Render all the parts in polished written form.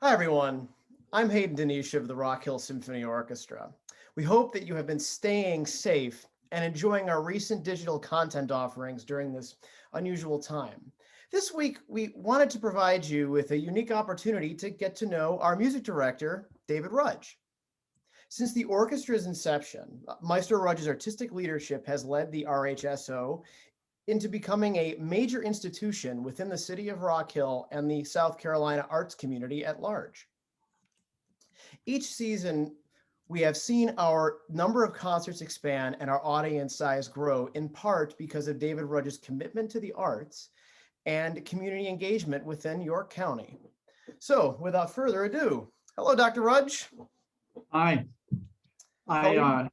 Hi, everyone. I'm Hayden Denisha of the Rock Hill Symphony Orchestra. We hope that you have been staying safe and enjoying our recent digital content offerings during this unusual time. This week, we wanted to provide you with a unique opportunity to get to know our music director, David Rudge. Since the orchestra's inception, Maestro Rudge's artistic leadership has led the RHSO into becoming a major institution within the city of Rock Hill and the South Carolina arts community at large. Each season, we have seen our number of concerts expand and our audience size grow, in part because of David Rudge's commitment to the arts and community engagement within York County. So, without further ado, hello, Dr. Rudge. Hi, How I are you? uh,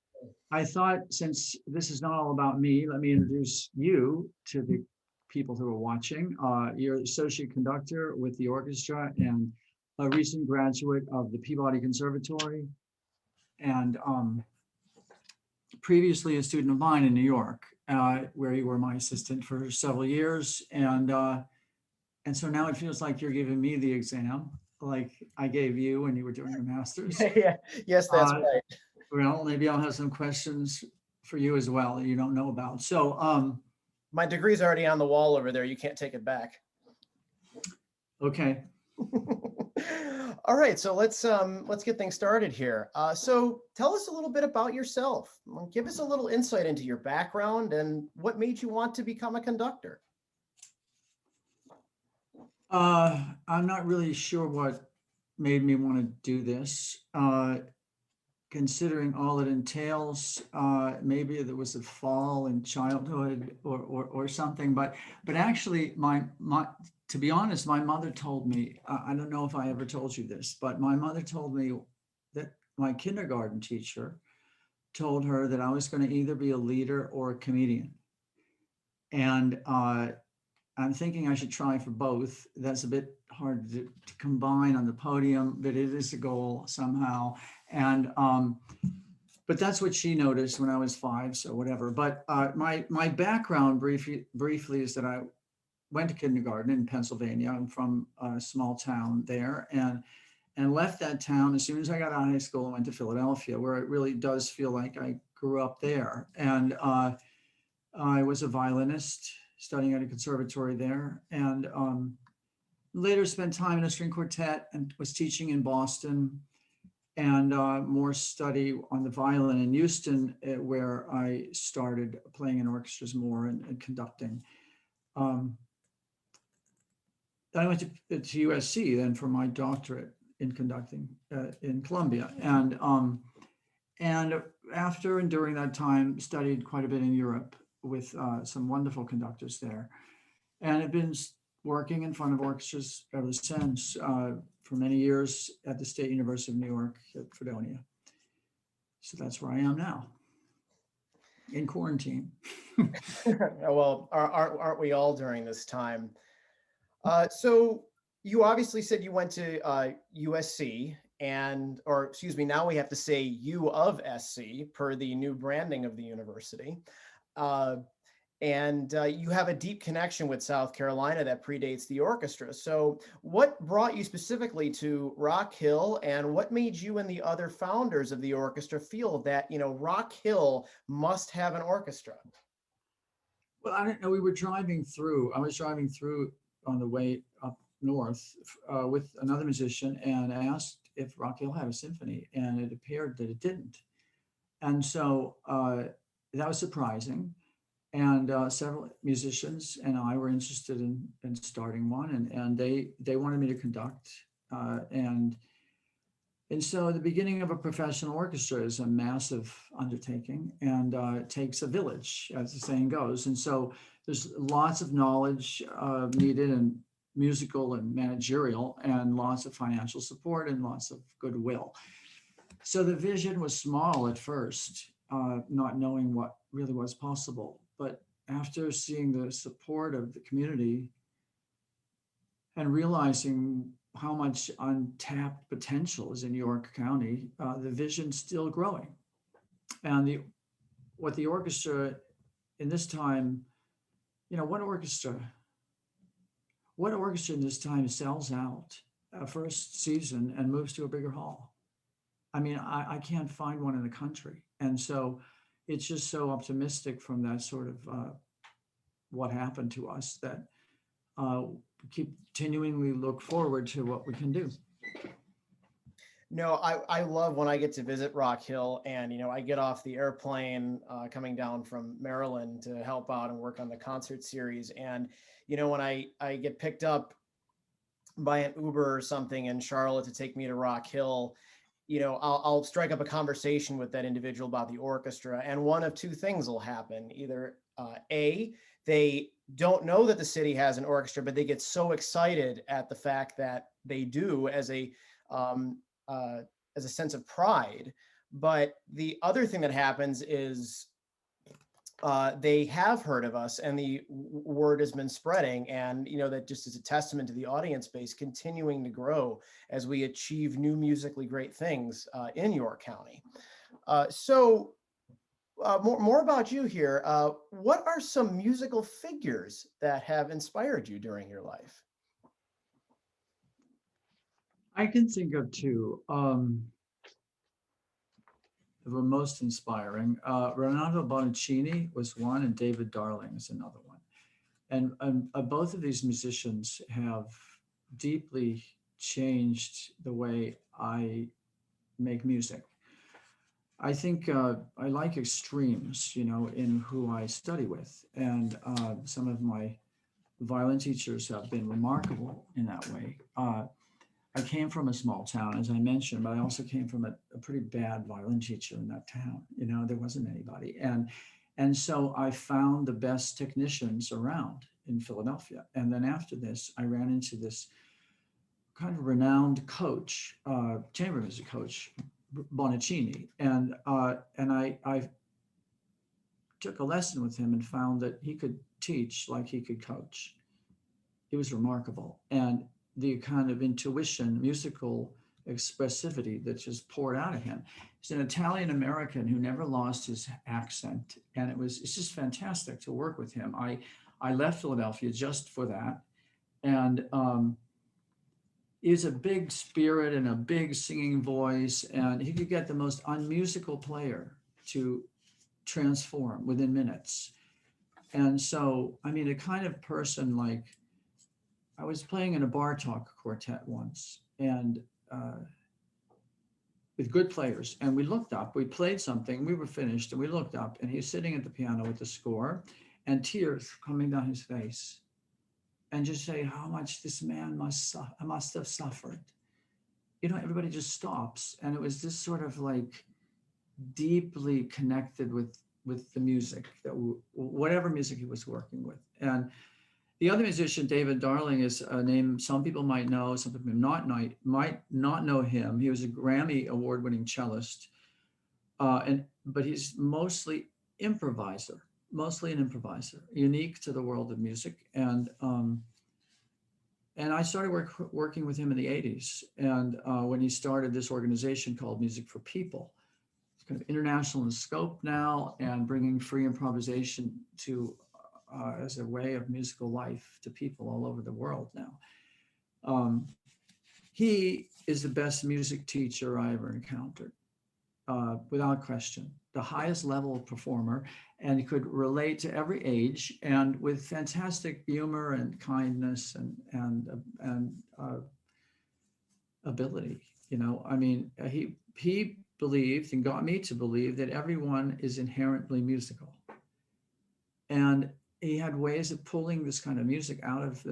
I thought since this is not all about me, let me introduce you to the people who are watching. You're associate conductor with the orchestra and a recent graduate of the Peabody Conservatory, and previously a student of mine in New York, where you were my assistant for several years, and so now it feels like you're giving me the exam, like I gave you when you were doing your master's. Yeah, yes, that's Uh, right. Well, maybe I'll have some questions for you as well that you don't know about. So, My degree's already on the wall over there. You can't take it back. okay. All right, so let's get things started here. So tell us a little bit about yourself. Give us a little insight into your background and what made you want to become a conductor. I'm not really sure what made me want to do this. Considering all it entails, maybe there was a fall in childhood or something. But actually, my to be honest, my mother told me. I don't know if I ever told you this, but my mother told me that my kindergarten teacher told her that I was going to either be a leader or a comedian. And I'm thinking I should try for both. That's a bit hard to combine on the podium, but it is a goal somehow. And but that's what she noticed when I was 5, so whatever. But my background briefly is that I went to kindergarten in Pennsylvania. I'm from a small town there, and left that town as soon as I got out of high school and went to Philadelphia, where it really does feel like I grew up there. And I was a violinist studying at a conservatory there, and later spent time in a string quartet and was teaching in Boston, and more study on the violin in Houston, where I started playing in orchestras more and conducting. Um, then I went to USC then for my doctorate in conducting in Columbia, and after and during that time studied quite a bit in Europe with some wonderful conductors there, and have been working in front of orchestras ever since, for many years at the State University of New York at Fredonia. So that's where I am now, in quarantine. Well, aren't we all during this time? So you obviously said you went to USC or excuse me, now we have to say U of SC per the new branding of the university. Uh, and you have a deep connection with South Carolina that predates the orchestra. So, what brought you specifically to Rock Hill, and what made you and the other founders of the orchestra feel that Rock Hill must have an orchestra? Well, I don't know. We were driving through. I was driving through on the way up north with another musician and asked if Rock Hill had a symphony, and it appeared that it didn't. And so that was surprising. And several musicians and I were interested in starting one, and they wanted me to conduct. And so the beginning of a professional orchestra is a massive undertaking, and it takes a village, as the saying goes. And so there's lots of knowledge needed, and musical and managerial, and lots of financial support and lots of goodwill. So the vision was small at first, not knowing what really was possible. But after seeing the support of the community and realizing how much untapped potential is in York County, the vision's still growing. And what the orchestra in this time, you know, what orchestra in this time sells out first season and moves to a bigger hall. I mean, I can't find one in the country. And so it's just so optimistic from that sort of what happened to us that uh, keep continually look forward to what we can do. No, I love when I get to visit Rock Hill and, I get off the airplane coming down from Maryland to help out and work on the concert series. And, when I get picked up by an Uber or something in Charlotte to take me to Rock Hill, I'll strike up a conversation with that individual about the orchestra. And one of two things will happen. Either A, they don't know that the city has an orchestra, but they get so excited at the fact that they do um, as a sense of pride. But the other thing that happens is they have heard of us and the word has been spreading, and that just is a testament to the audience base continuing to grow as we achieve new musically great things in York County. More about you here. What are some musical figures that have inspired you during your life? I can think of two that were most inspiring. Renato Bononcini was one, and David Darling is another one. And both of these musicians have deeply changed the way I make music. I think I like extremes, in who I study with. And some of my violin teachers have been remarkable in that way. I came from a small town, as I mentioned, but I also came from a pretty bad violin teacher in that town. There wasn't anybody. And so I found the best technicians around in Philadelphia. And then after this, I ran into this kind of renowned coach, chamber music coach, Bononcini. And I took a lesson with him and found that he could teach like he could coach. It was remarkable. And the kind of intuition, musical expressivity that just poured out of him. He's an Italian American who never lost his accent. And it's just fantastic to work with him. I left Philadelphia just for that. And he's a big spirit and a big singing voice. And he could get the most unmusical player to transform within minutes. And so, I mean, a kind of person like, I was playing in a Bartok quartet once, and with good players, and we looked up, we played something, we were finished, and we looked up, and he's sitting at the piano with the score, and tears coming down his face, and just say how much this man must have suffered. Everybody just stops, and it was this sort of like deeply connected with the music, that whatever music he was working with. And the other musician, David Darling, is a name some people might know, some people might not know him. He was a Grammy award-winning cellist, but he's mostly an improviser, unique to the world of music. And I started working with him in the 80s. And when he started this organization called Music for People, it's kind of international in scope now, and bringing free improvisation to as a way of musical life to people all over the world now. He is the best music teacher I ever encountered, without question. The highest level performer, and he could relate to every age, and with fantastic humor and kindness and ability. I mean, he believed and got me to believe that everyone is inherently musical. And he had ways of pulling this kind of music out of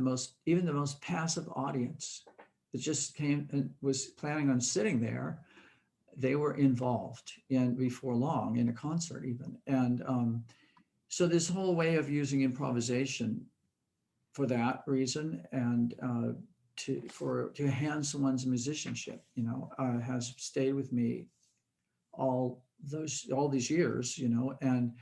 even the most passive audience that just came and was planning on sitting there. They were involved before long in a concert even. And so this whole way of using improvisation for that reason, and to enhance someone's musicianship, has stayed with me all these years, and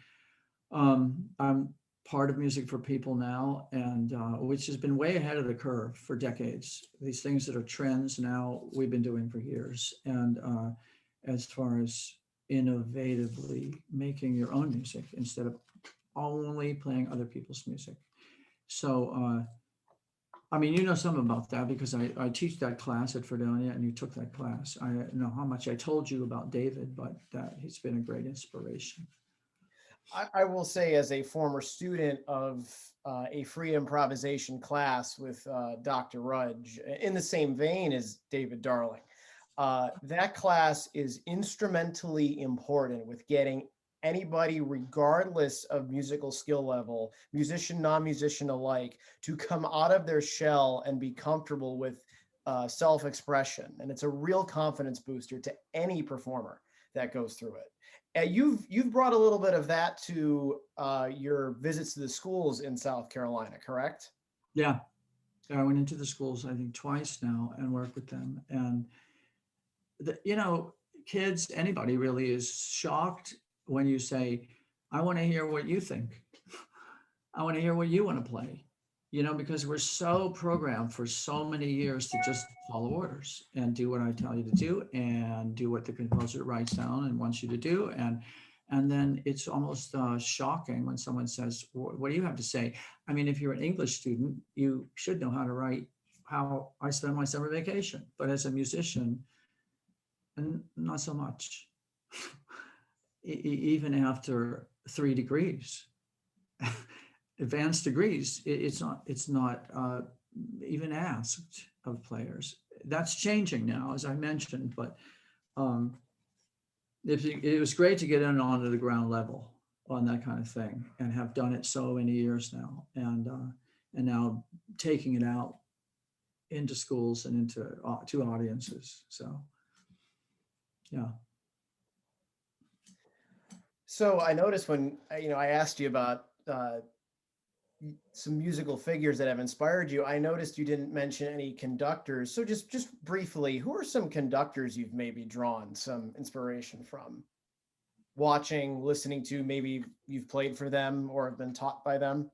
I'm part of Music for People now, and which has been way ahead of the curve for decades. These things that are trends now, we've been doing for years. And as far as innovatively making your own music instead of only playing other people's music. So I mean, you know some about that because I teach that class at Fredonia and you took that class. I don't know how much I told you about David, but he's been a great inspiration. I will say, as a former student of a free improvisation class with Dr. Rudge, in the same vein as David Darling, that class is instrumentally important with getting anybody, regardless of musical skill level, musician, non-musician alike, to come out of their shell and be comfortable with self-expression. And it's a real confidence booster to any performer that goes through it. You've brought a little bit of that to your visits to the schools in South Carolina, correct? Yeah. I went into the schools, I think, twice now and worked with them. And, you know, kids, anybody really is shocked when you say, I want to hear what you think. I want to hear what you want to play, you know, because we're so programmed for so many years to just follow orders and do what I tell you to do and do what the composer writes down and wants you to do. And then it's almost shocking when someone says, what do you have to say? I mean, if you're an English student, you should know how to write how I spend my summer vacation. But as a musician, and not so much, even after 3 degrees. Advanced degrees, it's not even asked of players. That's changing now, as I mentioned, but um, it was great to get in onto the ground level on that kind of thing and have done it so many years now, and now taking it out into schools and into to audiences. So yeah. So I noticed when I asked you about some musical figures that have inspired you, I noticed you didn't mention any conductors. So just briefly, who are some conductors you've maybe drawn some inspiration from? Watching, listening to, maybe you've played for them or have been taught by them?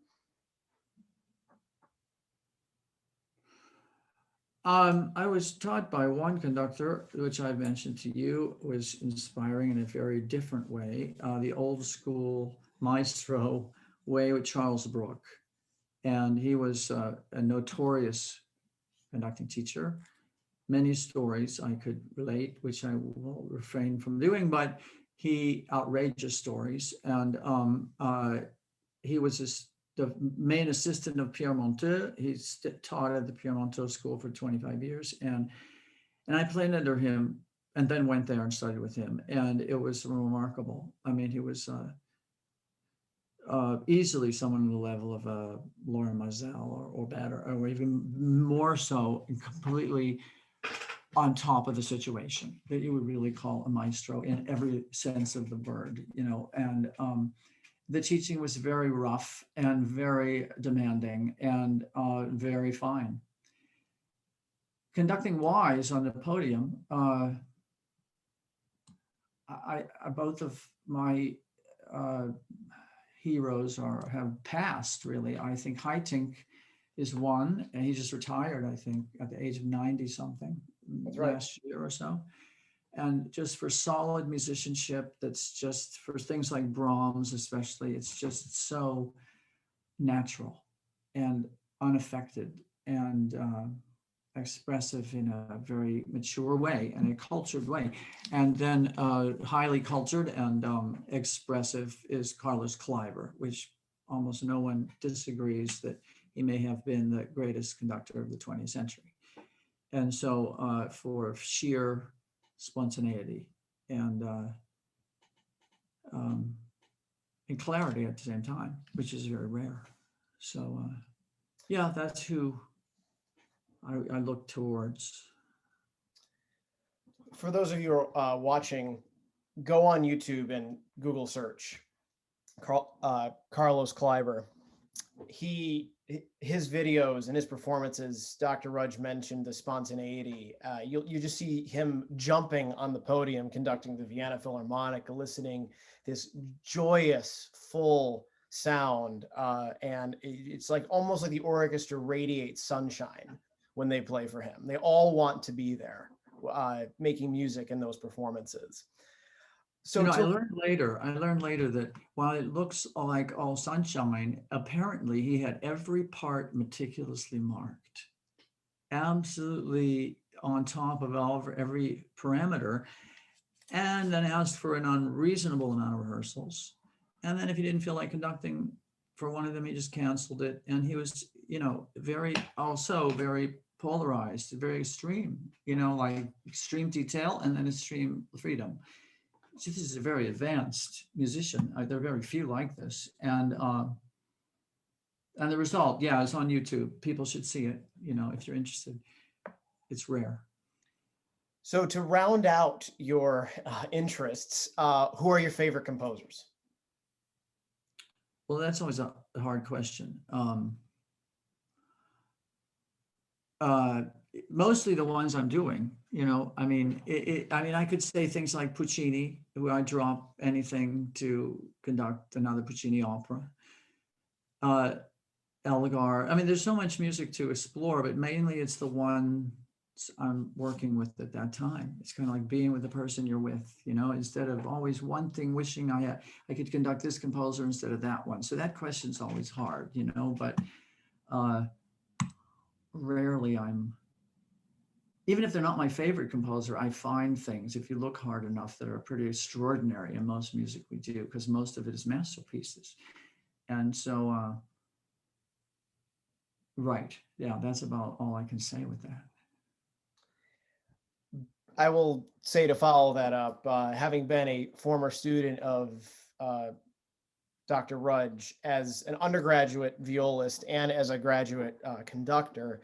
I was taught by one conductor, which I mentioned to you, was inspiring in a very different way. The old school maestro way with Charles Brook. And he was a notorious conducting teacher. Many stories I could relate, which I will refrain from doing, but he outrageous stories. And he was the main assistant of Pierre Monteux. He taught at the Pierre Monteux School for 25 years. And I played under him and then went there and studied with him. And it was remarkable. I mean, he was easily someone on the level of Laura Mazel or better, or even more so, and completely on top of the situation that you would really call a maestro in every sense of the word, you know. And the teaching was very rough and very demanding and very fine. Conducting wise on the podium, I both of my heroes have passed, really. I think Haitink is one, and he just retired, I think, at the age of 90 something. That's right. Last year or so. And just for solid musicianship, that's just for things like Brahms, especially, it's just so natural and unaffected and expressive in a very mature way and a cultured way. And then highly cultured and expressive is Carlos Kleiber, which almost no one disagrees that he may have been the greatest conductor of the 20th century. And so for sheer spontaneity and clarity at the same time, which is very rare. So yeah, that's who I look towards. For those of you who are watching, go on YouTube and Google search Carlos Kleiber. His videos and his performances, Dr. Rudge mentioned the spontaneity. You just see him jumping on the podium, conducting the Vienna Philharmonic, eliciting this joyous, full sound. And it's like almost like the orchestra radiates sunshine when they play for him. They all want to be there, making music in those performances. So I learned later that while it looks like all sunshine, apparently he had every part meticulously marked. absolutely on top of every parameter, and then asked for an unreasonable amount of rehearsals. And then if he didn't feel like conducting for one of them, he just canceled it. And he was, very, also very polarized, very extreme, like extreme detail and then extreme freedom. So this is a very advanced musician. There are very few like this. And the result, yeah, it's on YouTube. People should see it, if you're interested. It's rare. So to round out your interests, who are your favorite composers? Well, that's always a hard question. Uh, Mostly the ones I'm doing, I mean, I could say things like Puccini, who I drop anything to conduct another Puccini opera. Uh, Elgar. I mean, there's so much music to explore, but mainly it's the one I'm working with at that time. It's kind of like being with the person you're with, instead of always one thing, wishing I could conduct this composer instead of that one. So that question's always hard, but rarely even if they're not my favorite composer, I find things, if you look hard enough, that are pretty extraordinary in most music we do, because most of it is masterpieces. And so, right. Yeah, that's about all I can say with that. I will say to follow that up, having been a former student of Dr. Rudge as an undergraduate violist and as a graduate conductor,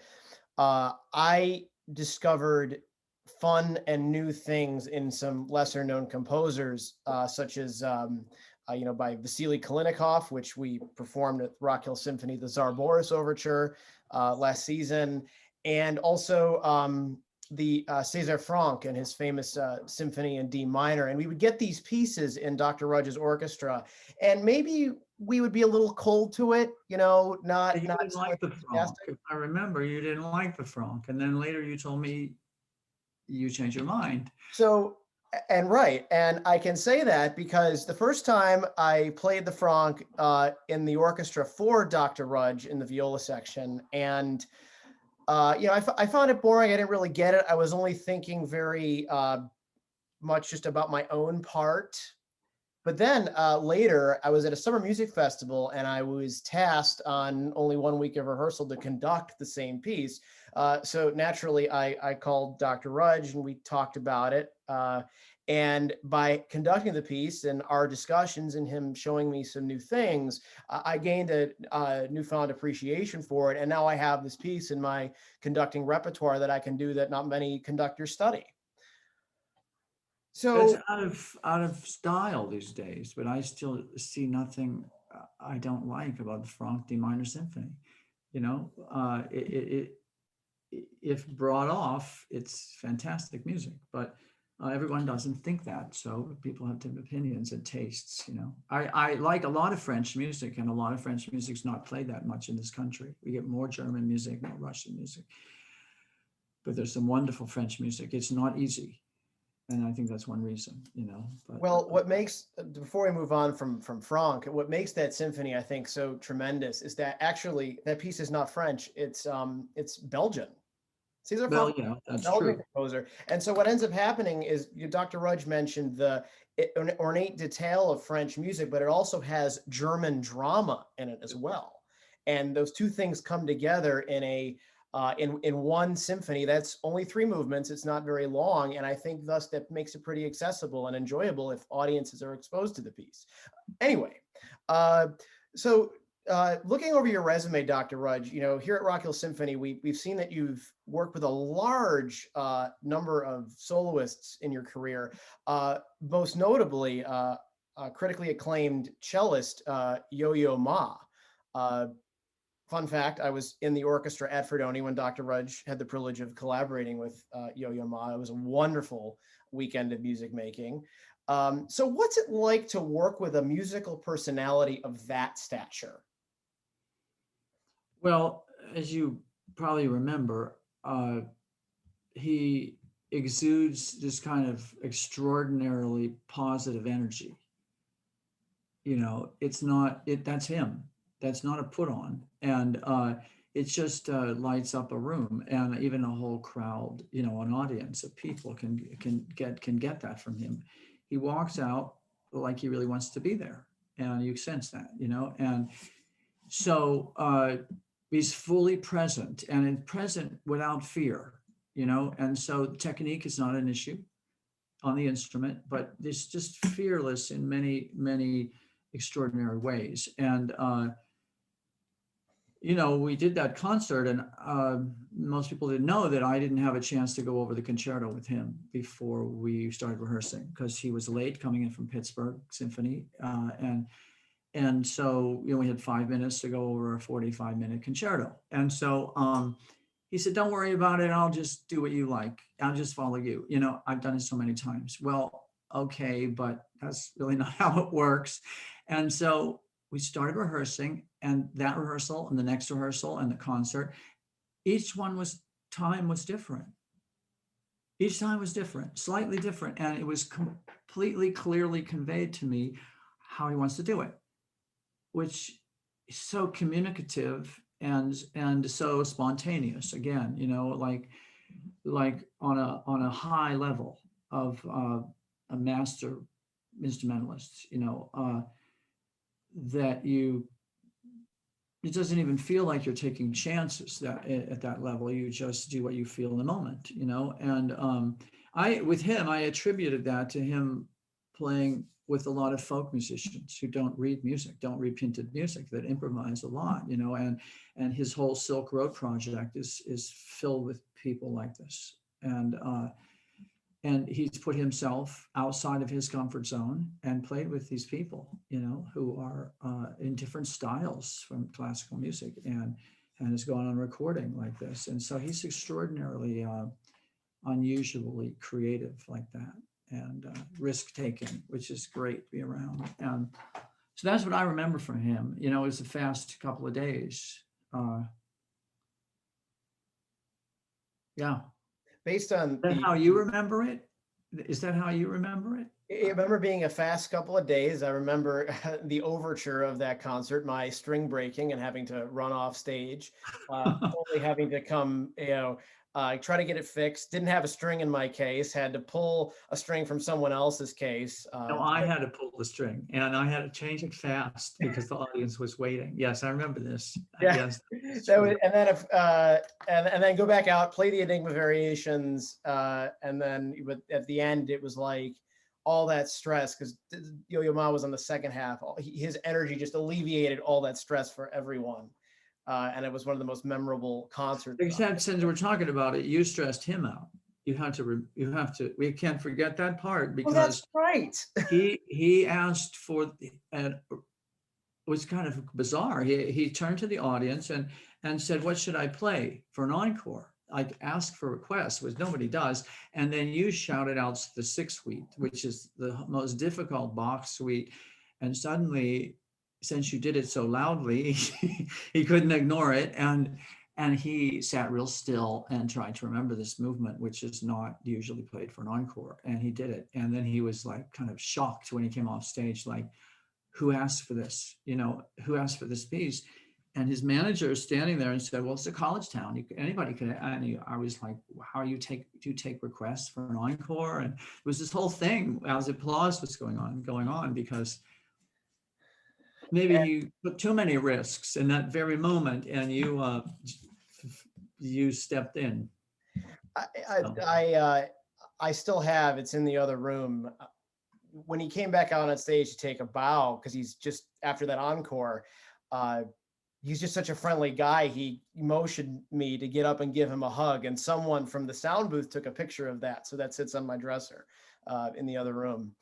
I discovered fun and new things in some lesser known composers, such as, by Vasily Kalinikov, which we performed at Rock Hill Symphony, the Tsar Boris Overture last season, and also the César Franck and his famous symphony in D minor. And we would get these pieces in Dr. Rudge's orchestra, and maybe we would be a little cold to it, not You not didn't so like the Franck. enthusiastic. If I remember, you didn't like the Franck. And then later you told me you changed your mind. So, and right, and I can say that because the first time I played the Franck in the orchestra for Dr. Rudge in the viola section, and I found it boring. I didn't really get it. I was only thinking very much just about my own part. But then later, I was at a summer music festival and I was tasked on only 1 week of rehearsal to conduct the same piece. So naturally, I called Dr. Rudge and we talked about it. And by conducting the piece and our discussions and him showing me some new things, I gained a newfound appreciation for it. And now I have this piece in my conducting repertoire that I can do that not many conductors study. It's So out of style these days, but I still see nothing I don't like about the Franck D minor symphony. If brought off, it's fantastic music, but everyone doesn't think that. So people have different opinions and tastes. I like a lot of French music, and a lot of French music's not played that much in this country. We get more German music, more Russian music, but there's some wonderful French music. It's not easy. And I think that's one reason, but well, what makes, before we move on from Franck, what makes that symphony, I think, so tremendous is that actually that piece is not French. It's Belgian. Cesar well, Franck, yeah, that's Belgian true. composer. And so what ends up happening is Dr. Rudge mentioned the ornate detail of French music, but it also has German drama in it as well. And those two things come together in a in one symphony that's only 3 movements. It's not very long, and I think thus that makes it pretty accessible and enjoyable if audiences are exposed to the piece. Anyway, uh, so looking over your resume, Dr. Rudge, here at Rock Hill Symphony, we've seen that you've worked with a large number of soloists in your career, most notably critically acclaimed cellist Yo-Yo Ma. Fun fact, I was in the orchestra at Fredoni when Dr. Rudge had the privilege of collaborating with Yo-Yo Ma. It was a wonderful weekend of music making. So what's it like to work with a musical personality of that stature? Well, as you probably remember, he exudes this kind of extraordinarily positive energy. It's not it. That's him. That's not a put on. And it just lights up a room, and even a whole crowd, an audience of people can get that from him. He walks out like he really wants to be there, and you sense that, and so he's fully present, and present without fear, and so technique is not an issue on the instrument, but it's just fearless in many, many extraordinary ways. And we did that concert, and most people didn't know that I didn't have a chance to go over the concerto with him before we started rehearsing, because he was late coming in from Pittsburgh Symphony, and so we had 5 minutes to go over a 45-minute concerto. And so he said, "Don't worry about it. I'll just do what you like. I'll just follow you. I've done it so many times." Well, okay, but that's really not how it works. And so we started rehearsing, and that rehearsal and the next rehearsal and the concert, each time was different. Each time was different, slightly different. And it was completely clearly conveyed to me how he wants to do it, which is so communicative and so spontaneous. Again, like on a high level of a master instrumentalist, that it doesn't even feel like you're taking chances that at that level. You just do what you feel in the moment, and with him, I attributed that to him playing with a lot of folk musicians who don't read printed music, that improvise a lot, and his whole Silk Road project is filled with people like this. And he's put himself outside of his comfort zone and played with these people, who are in different styles from classical music, and has gone on recording like this. And so he's extraordinarily unusually creative like that, and risk-taking, which is great to be around. And so that's what I remember from him. It was a fast couple of days. Yeah. Based on Is that how you remember it? Is that how you remember it? I remember being a fast couple of days. I remember the overture of that concert, my string breaking and having to run off stage, only having to come, try to get it fixed. Didn't have a string in my case, had to pull a string from someone else's case. No, I had to pull the string, and I had to change it fast because the audience was waiting. Yes, I remember this. Yeah. Yes, And then and then go back out, play the Enigma variations, and then at the end it was like all that stress, because Yo-Yo Ma was on the second half. His energy just alleviated all that stress for everyone, and it was one of the most memorable concerts. Except since we're talking about it, you stressed him out. You have to. We can't forget that part, because that's right. he asked for, and it was kind of bizarre. He turned to the audience and said, "What should I play for an encore?" I asked for requests, which nobody does. And then you shouted out the Sixth Suite, which is the most difficult Bach suite. And suddenly, since you did it so loudly, he couldn't ignore it. And he sat real still and tried to remember this movement, which is not usually played for an encore. And he did it. And then he was like kind of shocked when he came off stage, like, who asked for this? Who asked for this piece? And his manager is standing there and said, "Well, it's a college town. Anybody could." And I was like, "How do you take requests for an encore?" And it was this whole thing as applause was going on, because maybe he took too many risks in that very moment, and you stepped in. I still have, it's in the other room. When he came back out on stage to take a bow, because he's just after that encore, he's just such a friendly guy. He motioned me to get up and give him a hug, and someone from the sound booth took a picture of that. So that sits on my dresser in the other room.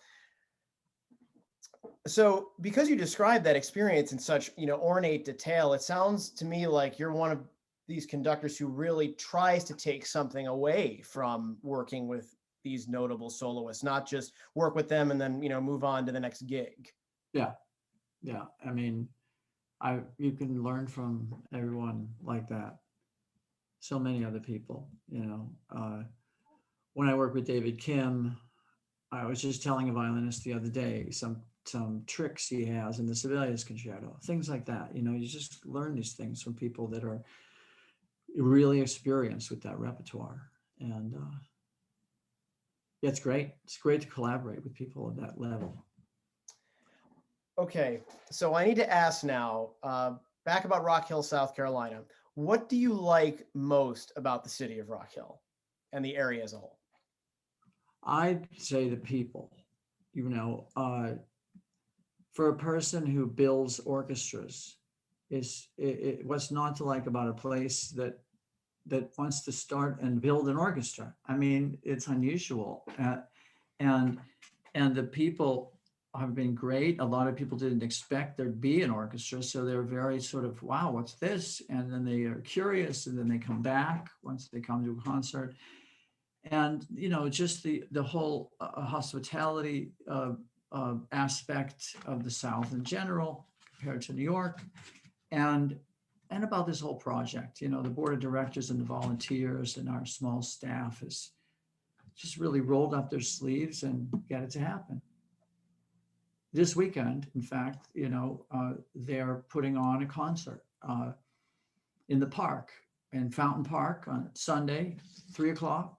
So because you described that experience in such, ornate detail, it sounds to me like you're one of these conductors who really tries to take something away from working with these notable soloists, not just work with them and then, move on to the next gig. Yeah. I mean, you can learn from everyone like that. So many other people, when I work with David Kim, I was just telling a violinist the other day some tricks he has in the Sibelius Concerto, things like that. You just learn these things from people that are really experienced with that repertoire. And yeah, it's great. It's great to collaborate with people at that level. Okay, so I need to ask now, back about Rock Hill, South Carolina. What do you like most about the city of Rock Hill and the area as a whole? I'd say the people, for a person who builds orchestras, what's not to like about a place that wants to start and build an orchestra. I mean, it's unusual, and and the people have been great. A lot of people didn't expect there'd be an orchestra, so they're very sort of, wow, what's this? And then they are curious, and then they come back once they come to a concert. And just the whole hospitality aspect of the South in general compared to New York, and about this whole project. The board of directors and the volunteers and our small staff has just really rolled up their sleeves and get it to happen. This weekend, in fact, they're putting on a concert in the park, in Fountain Park on Sunday, 3 o'clock.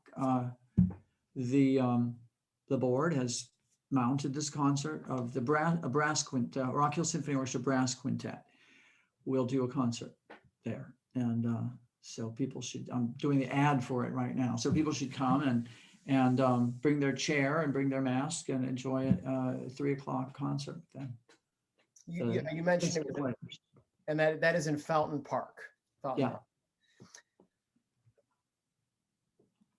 The board has mounted this concert of a brass quintet, Rock Hill Symphony Orchestra brass quintet. We'll do a concert there, and so people should. I'm doing the ad for it right now, so people should come and bring their chair and bring their mask and enjoy a 3 o'clock concert with them. You mentioned it, and that is in Fountain Park. Fountain Park.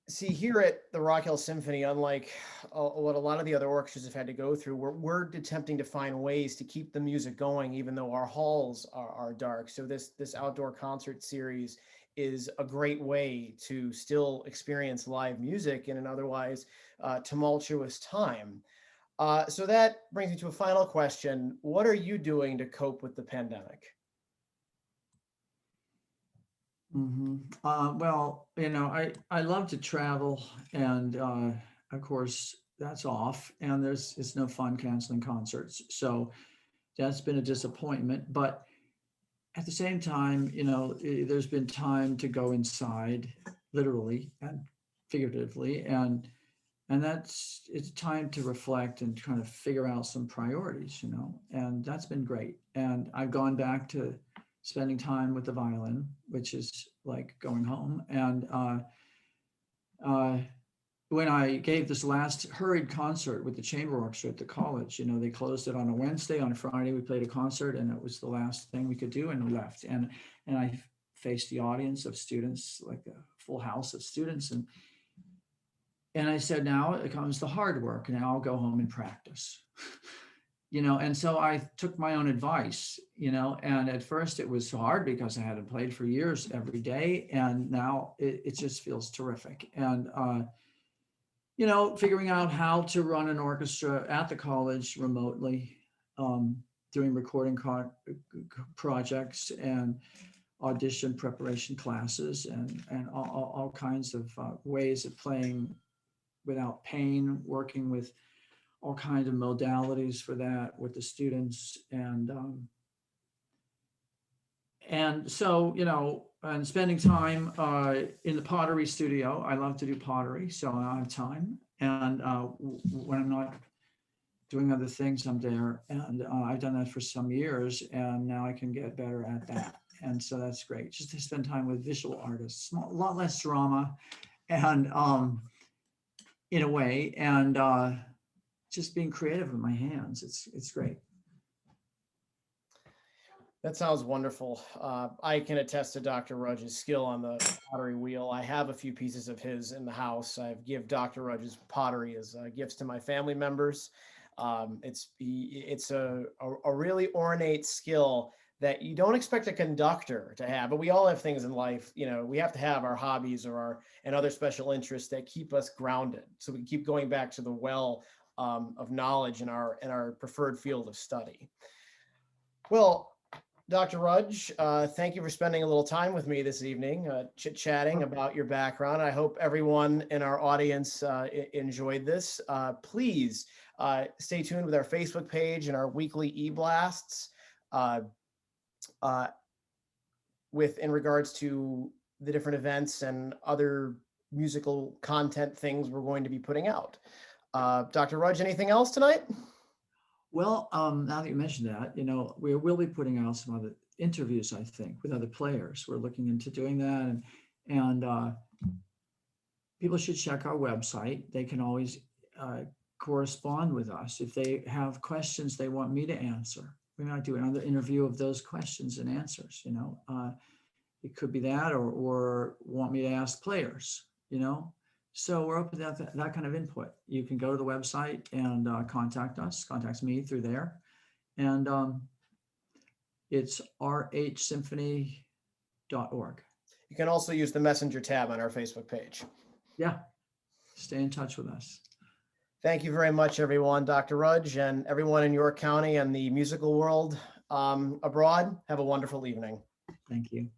See, here at the Rock Hill Symphony, unlike what a lot of the other orchestras have had to go through, we're attempting to find ways to keep the music going, even though our halls are dark. So this outdoor concert series is a great way to still experience live music in an otherwise tumultuous time. So that brings me to a final question. What are you doing to cope with the pandemic? Well, I love to travel, and of course that's off, and it's no fun canceling concerts. So that's been a disappointment. But at the same time, there's been time to go inside, literally and figuratively, and it's time to reflect and kind of figure out some priorities, and that's been great. And I've gone back to spending time with the violin, which is like going home. And when I gave this last hurried concert with the chamber orchestra at the college, they closed it on a Wednesday. On a Friday, we played a concert, and it was the last thing we could do, and we left. And I faced the audience of students, like a full house of students, and I said, now it comes the hard work. Now I'll go home and practice. And so I took my own advice, and at first it was hard because I hadn't played for years every day. And now it just feels terrific. And, figuring out how to run an orchestra at the college remotely, doing recording projects and audition preparation classes and all kinds of ways of playing without pain, working with all kinds of modalities for that with the students. And so, and spending time in the pottery studio. I love to do pottery, so I have time. And when I'm not doing other things, I'm there. And I've done that for some years, and now I can get better at that. And so that's great. Just to spend time with visual artists, a lot less drama, and in a way, and just being creative with my hands. It's great. That sounds wonderful. I can attest to Dr. Rudge's skill on the pottery wheel. I have a few pieces of his in the house. I've give Dr. Rudge's pottery as gifts to my family members. It's a really ornate skill that you don't expect a conductor to have, but we all have things in life. We have to have our hobbies and other special interests that keep us grounded, so we can keep going back to the well of knowledge in our preferred field of study. Well, Dr. Rudge, thank you for spending a little time with me this evening, chit-chatting about your background. I hope everyone in our audience enjoyed this. Please stay tuned with our Facebook page and our weekly e-blasts in regards to the different events and other musical content things we're going to be putting out. Dr. Rudge, anything else tonight? Well, now that you mentioned that, we will be putting out some other interviews, I think, with other players. We're looking into doing that, and people should check our website. They can always correspond with us if they have questions they want me to answer. We might do another interview of those questions and answers. It could be that, or want me to ask players. So we're open to that kind of input. You can go to the website and contact me through there. And it's rhsymphony.org. You can also use the Messenger tab on our Facebook page. Yeah, stay in touch with us. Thank you very much, everyone. Dr. Rudge and everyone in York County and the musical world abroad, have a wonderful evening. Thank you.